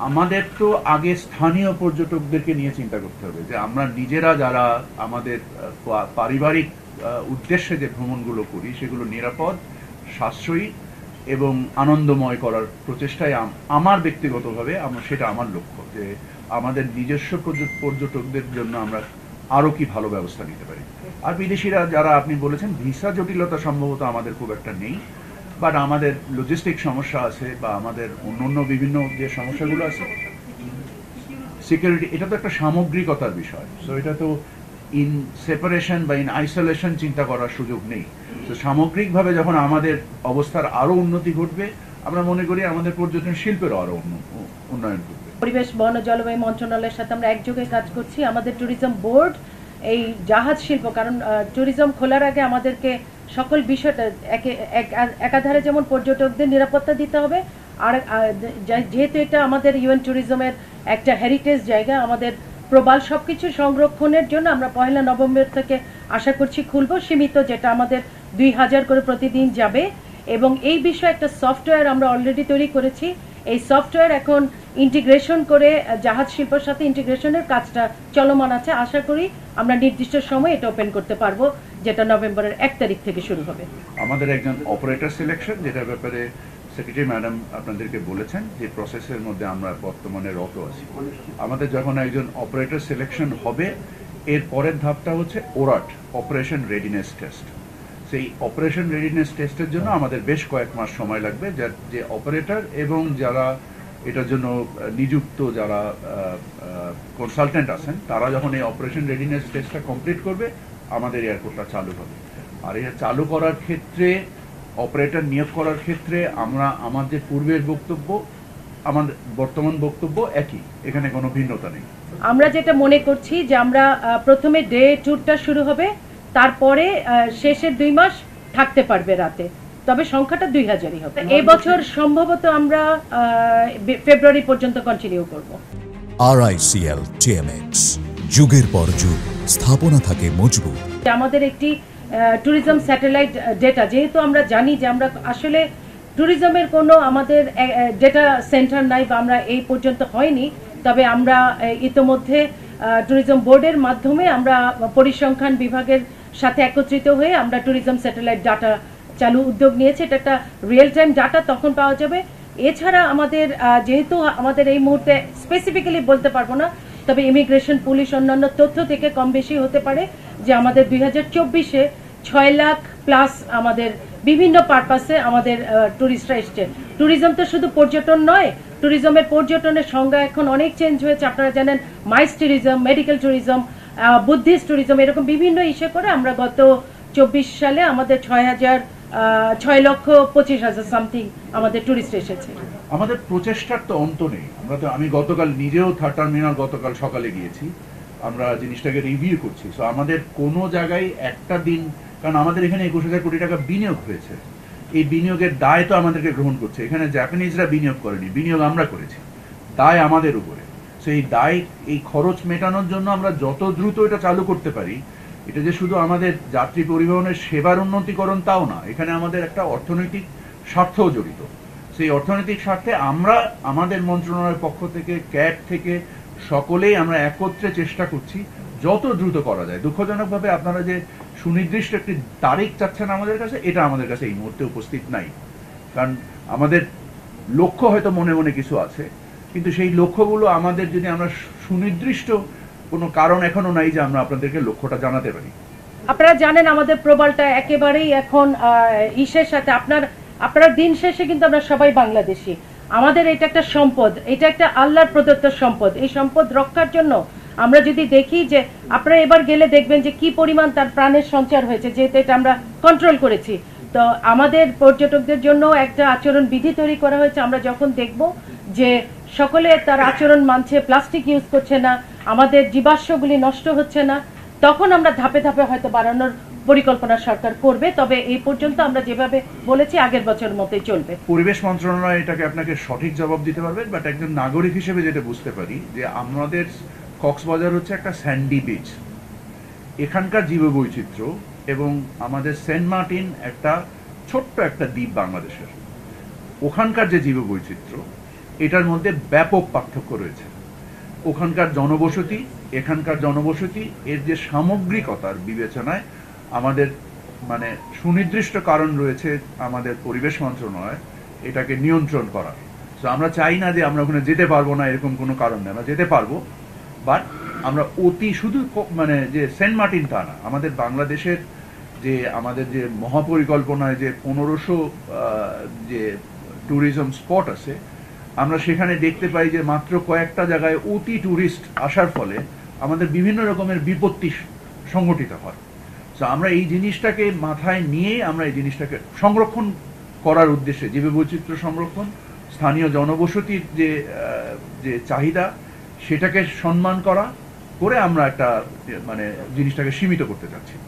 আমাদের তো আগে স্থানীয় পর্যটকদেরকে নিয়ে চিন্তা করতে হবে যে আমরা নিজেরা যারা আমাদের পারিবারিক উদ্দেশ্যে যে ভ্রমণগুলো করি সেগুলো নিরাপদ, সাশ্রয়ী এবং আনন্দময় করার প্রচেষ্টায় আমার ব্যক্তিগতভাবে সেটা আমার লক্ষ্য যে আমাদের নিজস্ব পর্যটকদের জন্য আমরা আরও কি ভালো ব্যবস্থা নিতে পারি। আর বিদেশিরা যারা আপনি বলেছেন ভিসা জটিলতা সম্ভবত আমাদের খুব একটা নেই, বাট আমাদের লজিস্টিক সমস্যা আছে বা আমাদের অন্য বিভিন্ন যে সমস্যাগুলো আছে, সিকিউরিটি, এটা তো একটা সামগ্রিকতার বিষয়। সো এটা তো ইন সেপারেশন বা ইন আইসোলেশন চিন্তা করার সুযোগ নেই। তো সামগ্রিকভাবে যখন আমাদের অবস্থার আরও উন্নতি ঘটবে, আমরা মনে করি আমাদের পর্যটন শিল্পেরও আরও উন্নয়ন ঘটবে। পরিবেশ, বন ও জলবায়ু মন্ত্রণালয়ের সাথে আমরা একযোগে কাজ করছি। আমাদের ট্যুরিজম বোর্ড এই জাহাজ শিল্প, কারণ ট্যুরিজম খোলার আগে আমাদেরকে সকল বিষয়টা একাধারে যেমন পর্যটকদের নিরাপত্তা দিতে হবে, আর যেহেতু এটা আমাদের ইউএন ট্যুরিজমের একটা হেরিটেজ জায়গা, আমাদের প্রবাল সবকিছু সংরক্ষণের জন্য আমরা 1 নভেম্বর থেকে আশা করছি খুলব সীমিত, যেটা আমাদের 2000 করে প্রতিদিন যাবে। এবং এই বিষয়ে একটা সফটওয়্যার আমরা অলরেডি তৈরি করেছি। এই সফটওয়্যার এখন ইন্টিগ্রেশন করে জাহাজ শিল্পের সাথে ইন্টিগ্রেশনের কাজটা চলমান আছে। আশা করি আমরা নির্দিষ্ট সময় এটা ওপেন করতে পারবো, যেটা নভেম্বরের 1 তারিখ থেকে শুরু হবে। আমাদের একজন অপারেটর সিলেকশন, যেটার ব্যাপারে সেক্রেটারি ম্যাডাম আপনাদেরকে বলেছেন যে প্রসেসের মধ্যে আমরা বর্তমানে রত আছি। আমাদের যখন একজন অপারেটর সিলেকশন হবে, এর পরের ধাপটা হচ্ছে ওরাট, অপারেশন রেডিনেস টেস্ট। সেই অপারেশন রেডিনেস টেস্টের জন্য আমাদের বেশ কয়েক মাস সময় লাগবে, যার যে অপারেটর এবং যারা এটার জন্য নিযুক্ত যারা কনসালটেন্ট আছেন, তারা যখন এই অপারেশন রেডিনেস টেস্টটা কমপ্লিট করবে, আমাদের এয়ারপোর্টটা চালু হবে। আর এটা চালু করার ক্ষেত্রে, অপারেটর নিয়োগ করার ক্ষেত্রে আমরা আমাদের পূর্বের বক্তব্য, আমাদের বর্তমান বক্তব্য একই, এখানে কোনো ভিন্নতা নেই। আমরা যেটা মনে করছি যে আমরা প্রথমে ডে ট্যুরটা শুরু হবে, তারপরে শেষের 2 মাস থাকতে পারবে রাতে, তবে সংখ্যাটা 2000-ই হবে। এই বছর সম্ভবত আমরা ফেব্রুয়ারি পর্যন্ত কন্টিনিউ করব। RICL TMX, যুগের পর যুগ স্থাপনা থাকে মজবুত। আমাদের একটি ট্যুরিজম স্যাটেলাইট ডেটা, যেহেতু আমরা জানি যে আমরা আসলে ট্যুরিজমের কোনো আমাদের ডেটা সেন্টার নাই বা আমরা এই পর্যন্ত হয়নি, তবে আমরা ইতোমধ্যে ট্যুরিজম বোর্ডের মাধ্যমে আমরা পরিসংখ্যান বিভাগের সাথে একত্রিত হয়ে আমরা ট্যুরিজম স্যাটেলাইট ডাটা চালু উদ্যোগ নিয়েছে। এটা একটা রিয়েল টাইম ডাটা তখন পাওয়া যাবে। এছাড়া আমাদের যেহেতু আমাদের এই মুহূর্তে স্পেসিফিক্যালি বলতে পারবো না, তবে ইমিগ্রেশন, পুলিশ, অন্যান্য তথ্য থেকে কম বেশি হতে পারে যে আমাদের 2024-এ 6 লাখ প্লাস আমাদের বিভিন্ন পারপাসে আমাদের ট্যুরিস্টরা এসছে। ট্যুরিজম তো শুধু পর্যটন নয়, পর্যটনের সংজ্ঞা এখন অনেক চেঞ্জ হয়েছে। আপনারা জানেন MICE tourism, medical tourism, Buddhist tourism, এরকম বিভিন্ন ইস্যু করে আমরা গত 24 সালে আমাদের 6,25,000 সামথিং আমাদের ট্যুরিস্ট এসেছে। আমাদের প্রচেষ্টার তো অন্ত নেই। আমি গতকাল নিজেও থার্ড টার্মিনাল গতকাল সকালে গিয়েছি, আমরা জিনিসটাকে রিভিউ করছি। সো আমাদের কোনো জায়গায় একটা দিন, কারণ আমাদের এখানে 21,000 কোটি টাকা বিনিয়োগ হয়েছে, এই বিনিয়োগের দায় তো আমাদেরকে গ্রহণ করছে। এখানে জাপানিজরা বিনিয়োগ করেনি, বিনিয়োগ আমরা করেছি, দায় আমাদের উপরে। সেই দায়, এই খরচ মেটানোর জন্য আমরা যত দ্রুত এটা চালু করতে পারি, এটা যে শুধু আমাদের যাত্রী পরিবহনের সেবার উন্নতিকরণ তাও না, এখানে আমাদের একটা অর্থনৈতিক স্বার্থও জড়িত। সেই অর্থনৈতিক স্বার্থে আমরা আমাদের মন্ত্রণালয়ের পক্ষ থেকে, ক্যাব থেকে সকলেই আমরা একত্রে চেষ্টা করছি যত দ্রুত করা যায়। দুঃখজনকভাবে আপনারা যে সুনির্দিষ্ট একটি তারিখ চাচ্ছেন আমাদের কাছে, এটা আমাদের কাছে এই মুহূর্তে উপস্থিত নাই। কারণ আমাদের লক্ষ্য হয়তো মনে মনে কিছু আছে, কিন্তু সেই লক্ষ্যগুলো আমাদের যদি আমরা সুনির্দিষ্ট কোনো কারণ এখনো নাই যে আমরা আপনাদেরকে লক্ষ্যটা জানাতে পারি। আপনারা জানেন আমাদের প্রবালটা একেবারেই এখন ইসের সাথে, আপনারা দিন শেষে কিন্তু আমরা সবাই বাংলাদেশি। আমাদের এটা একটা সম্পদ, এটা একটা আল্লাহর প্রদত্ত সম্পদ। এই সম্পদ রক্ষার জন্য আমরা যদি দেখি যে আপনারা এবার গেলে দেখবেন যে কি পরিমাণ তার প্রাণের সঞ্চার হয়েছে, যেহেতু এটা আমরা কন্ট্রোল করেছি। তো আমাদের পর্যটকদের জন্য একটা আচরণ বিধি তৈরি করা হয়েছে। আমরা যখন দেখব যে সকলে তার আচরণ মানছে, প্লাস্টিক ইউজ করছে না, আমাদের জীবাশ্মগুলি নষ্ট হচ্ছে না, তখন আমরা ধাপে ধাপে হয়তো বাড়ানোর পরিকল্পনা সরকার করবে। তবে এই পর্যন্ত আমরা যেভাবে বলেছি আগের বছরের মতোই চলবে। পরিবেশ মন্ত্রণালয় এটাকে আপনাকে সঠিক জবাব দিতে পারবে, বাট একজন নাগরিক হিসেবে যেটা বুঝতে পারি যে আমাদের কক্সবাজার হচ্ছে একটা স্যান্ডি বিচ, এখানকার জীববৈচিত্র্য, এবং আমাদের সেন্ট মার্টিন একটা ছোট্ট একটা দ্বীপ বাংলাদেশের, ওখানকার যে জীববৈচিত্র্য, এটার মধ্যে ব্যাপক পার্থক্য রয়েছে। ওখানকার জনবসতি, এখানকার জনবসতি, এর যে সামগ্রিকতার বিবেচনায় আমাদের মানে সুনির্দিষ্ট কারণ রয়েছে আমাদের পরিবেশ মন্ত্রণালয় এটাকে নিয়ন্ত্রণ করার। তো আমরা চাই না যে আমরা ওখানে যেতে পারবো না, এরকম কোনো কারণ নেই, আমরা যেতে পারবো। বাট আমরা অতি শুধু মানে যে সেন্ট মার্টিন তা না, আমাদের বাংলাদেশের যে আমাদের যে মহাপরিকল্পনায় যে 1500 যে ট্যুরিজম স্পট আছে, আমরা সেখানে দেখতে পাই যে মাত্র কয়েকটা জায়গায় অতি ট্যুরিস্ট আসার ফলে আমাদের বিভিন্ন রকমের বিপত্তি সংঘটিত হয়। তো আমরা এই জিনিসটাকে মাথায় নিয়ে আমরা এই জিনিসটাকে সংরক্ষণ করার উদ্দেশ্যে, জীববৈচিত্র্য সংরক্ষণ, স্থানীয় জনবসতির যে চাহিদা সেটাকে সম্মান করে আমরা একটা মানে জিনিসটাকে সীমিত করতে চাচ্ছি।